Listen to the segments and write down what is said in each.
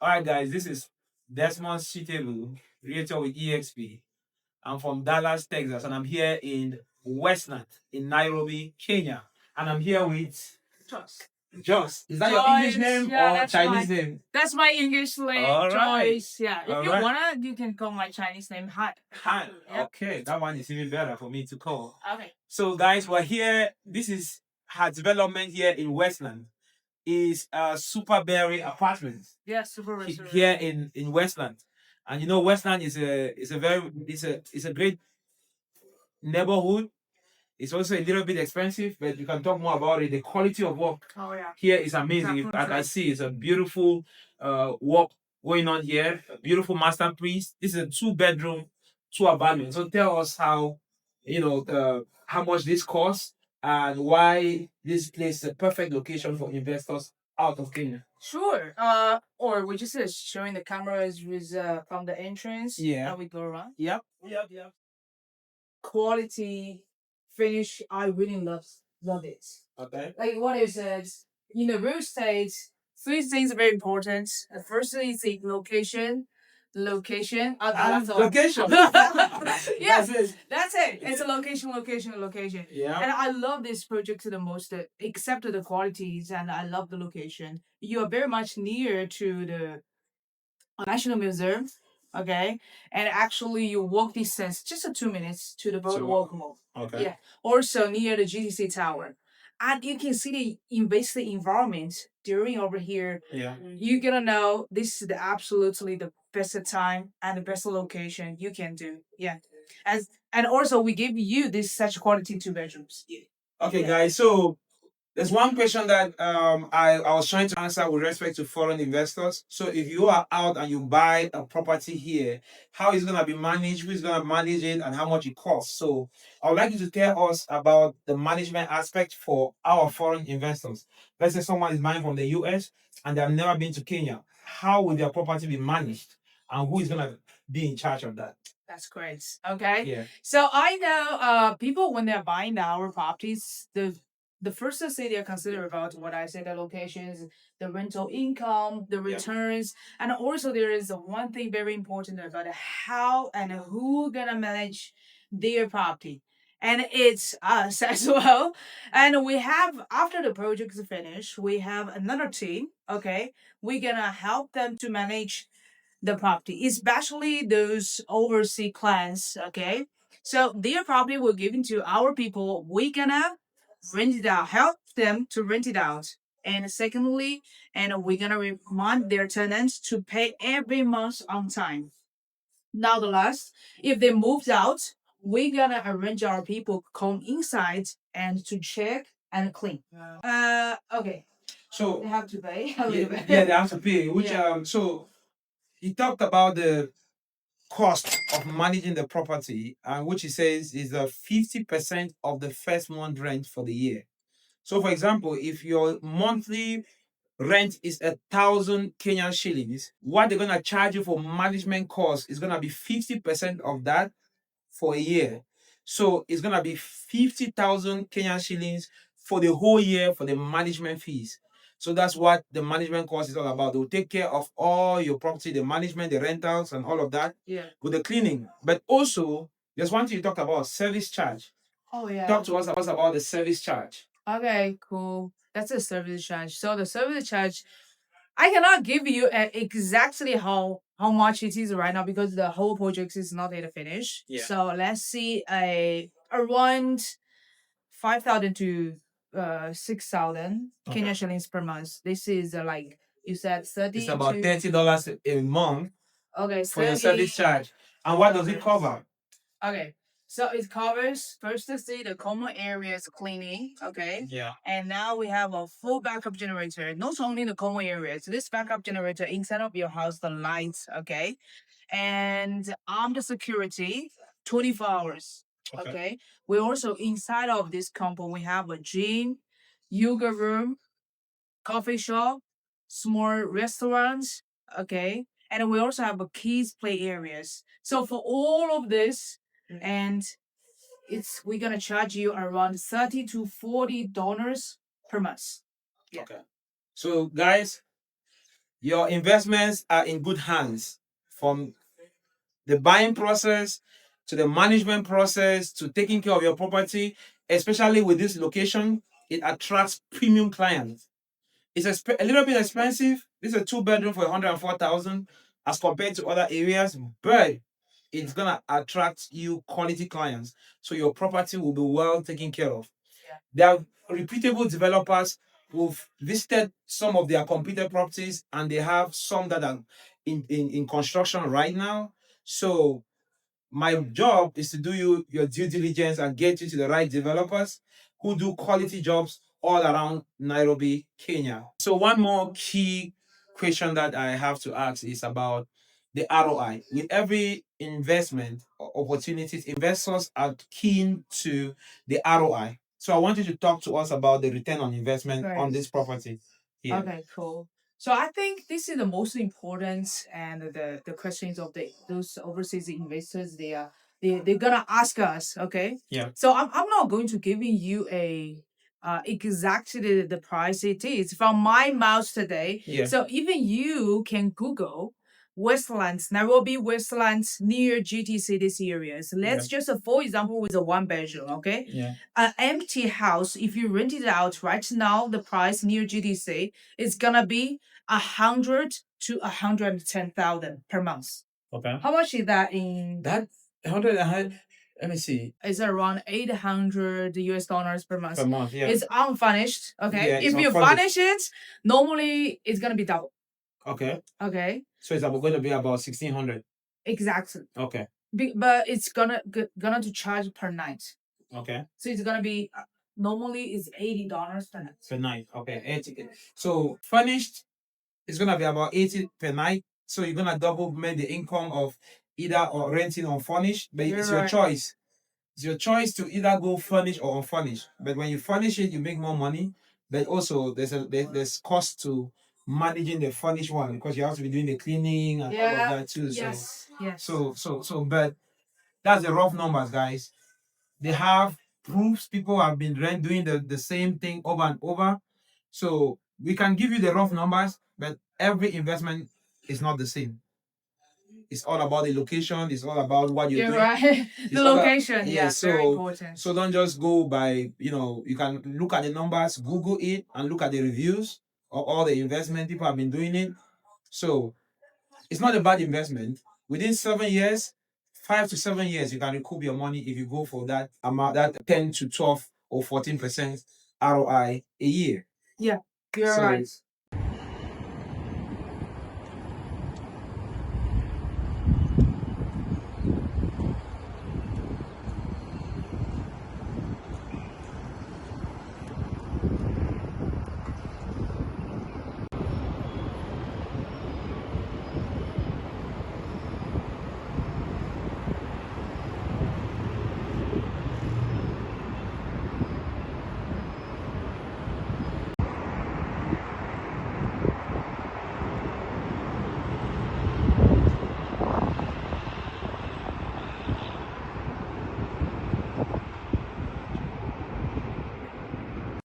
All right, guys, this is Desmond Nsutebu, Realtor with EXP. I'm from Dallas, Texas, and I'm here in Westlands in Nairobi, Kenya. And I'm here with Joss. Is that your English name or Chinese name? That's my English name, All right. Joyce. Yeah. If All you right. wanna, you can call my Chinese name Han. Han. Yep. Okay, that one is even better for me to call. Okay. So, guys, we're here. This is her development here in Westland. Is Superberry Apartments. Yeah, super restaurant. Here in Westland. And you know, Westland is a great neighborhood. It's also a little bit expensive, but you can talk more about it. The quality of work here is amazing. If I can see, it's a beautiful work going on here. A beautiful masterpiece. This is a 2-bedroom, 2 apartment. So tell us how, how much this costs and why this place is a perfect location for investors out of Kenya. Sure. Or we just showing the cameras with from the entrance. Yeah. And we go around. Yep. Quality finish. I really love it. Okay. Like what is it? Real estate. 3 things are very important. Firstly, is the location. Location. Location. Yes, that's it. It's a location. Yeah. And I love this project the most, except the qualities, and I love the location. You are very much near to the National Museum, okay? And actually, you walk distance just 2 minutes to the boardwalk mall. Okay. Yeah. Also near the GTC Tower. And you can see the invasive environment during over here. Yeah. You're gonna know this is absolutely the best time and the best location you can do. Yeah. And also we give you this such quality 2 bedrooms. Okay, guys. So there's one question that I was trying to answer with respect to foreign investors. So if you are out and you buy a property here, how is it gonna be managed? Who's gonna manage it, and how much it costs? So I would like you to tell us about the management aspect for our foreign investors. Let's say someone is buying from the US and they have never been to Kenya. How will their property be managed, and who is gonna be in charge of that? That's great. Okay. Yeah. So I know people when they're buying our properties, the first thing they consider about what I said, the locations, the rental income, the returns, and also there is one thing very important about how and who gonna manage their property. And it's us as well. And we have, after the project is finished, we have another team, okay? We're gonna help them to manage the property, especially those overseas clients, okay? So their property will given to our people. We're gonna rent it out, help them to rent it out. And secondly, and we're gonna remind their tenants to pay every month on time. Now the last, if they moved out, we're gonna arrange our people come inside and to check and clean. Okay. So They have to pay a little bit. yeah, they have to pay. So he talked about the cost of managing the property, and which he says is 50% of the first month rent for the year. So, for example, if your monthly rent is 1,000 Kenyan shillings, what they're gonna charge you for management costs is gonna be 50% of that for a year. So it's gonna be 50,000 Kenyan shillings for the whole year for the management fees. So that's what the management cost is all about. They'll take care of all your property, the management, the rentals, and all of that. Yeah. With the cleaning. But also, there's one thing you talked about, service charge. Oh yeah. Talk to us about the service charge. Okay, cool. That's a service charge. So the service charge, I cannot give you exactly how much it is right now because the whole project is not yet finished. Yeah. So let's see, around 5,000 to 6,000 Kenya shillings per month. This is like you said, 30. It's about $30 a month. Okay, for your service charge. And what does it cover? Okay. So it covers first to see the common areas cleaning, okay? Yeah. And now we have a full backup generator. Not only the common areas, this backup generator inside of your house, the lights, okay? And armed security, 24 hours. Okay. We also inside of this compound we have a gym, yoga room, coffee shop, small restaurants, okay? And we also have a kids play areas. So for all of this, and we're gonna charge you around $30 to $40 per month. Yeah. Okay. So guys, your investments are in good hands, from the buying process to the management process to taking care of your property. Especially with this location, it attracts premium clients. It's a little bit expensive. This is a 2 bedroom for 104,000 as compared to other areas, but it's gonna attract you quality clients. So your property will be well taken care of. Yeah. There are reputable developers who've visited some of their completed properties, and they have some that are in construction right now. So my job is to do your due diligence and get you to the right developers who do quality jobs all around Nairobi, Kenya. So one more key question that I have to ask is about the ROI. With every investment opportunities, investors are keen to the ROI. So I want you to talk to us about the return on investment on Right. this property here. Okay, cool. So I think this is the most important, and the questions of those overseas investors, they're gonna ask us. Okay. Yeah. So I'm not going to giving you a exactly the price it is from my mouth today. Yeah. So even you can Google Westlands, Nairobi Westlands near GTC this area. So let's just for example with a 1 bedroom, okay? Yeah. An empty house, if you rent it out right now, the price near GTC is gonna be 100 to 110,000 per month. Okay. How much is that in? That 100, let me see. It's around 800 US dollars per month. Per month, yeah. It's unfurnished. Okay. Yeah, it's If you unfurnished. furnish it, normally it's gonna be double. Okay. Okay. So it's going to be about 1,600. Exactly. Okay. But it's gonna to charge per night. Okay. So it's gonna be normally is $80 per night. Per night. Okay. 80. So furnished is gonna be about 80 per night. So you're gonna double make the income of either or renting or furnished, but You're it's your right. choice. It's your choice to either go furnished or unfurnished. But when you furnish it, you make more money. But also there's cost to managing the furnished one, because you have to be doing the cleaning and all of that too. Yes. Yes. But that's the rough numbers, guys. They have proofs. People have been doing the same thing over and over. So we can give you the rough numbers, but every investment is not the same. It's all about the location. It's all about what you're doing. Right. It's The all location, yeah, very important. so don't just go by, you can look at the numbers, Google it, and look at the reviews of all the investment people have been doing it. So it's not a bad investment. Within 7 years, 5 to 7 years, you can recoup your money if you go for that amount, that 10 to 12 or 14% ROI a year. Yeah, you're So- right.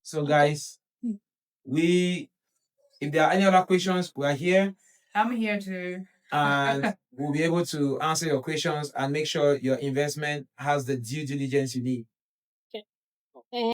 So guys, if there are any other questions, we are here. I'm here too. And we'll be able to answer your questions and make sure your investment has the due diligence you need.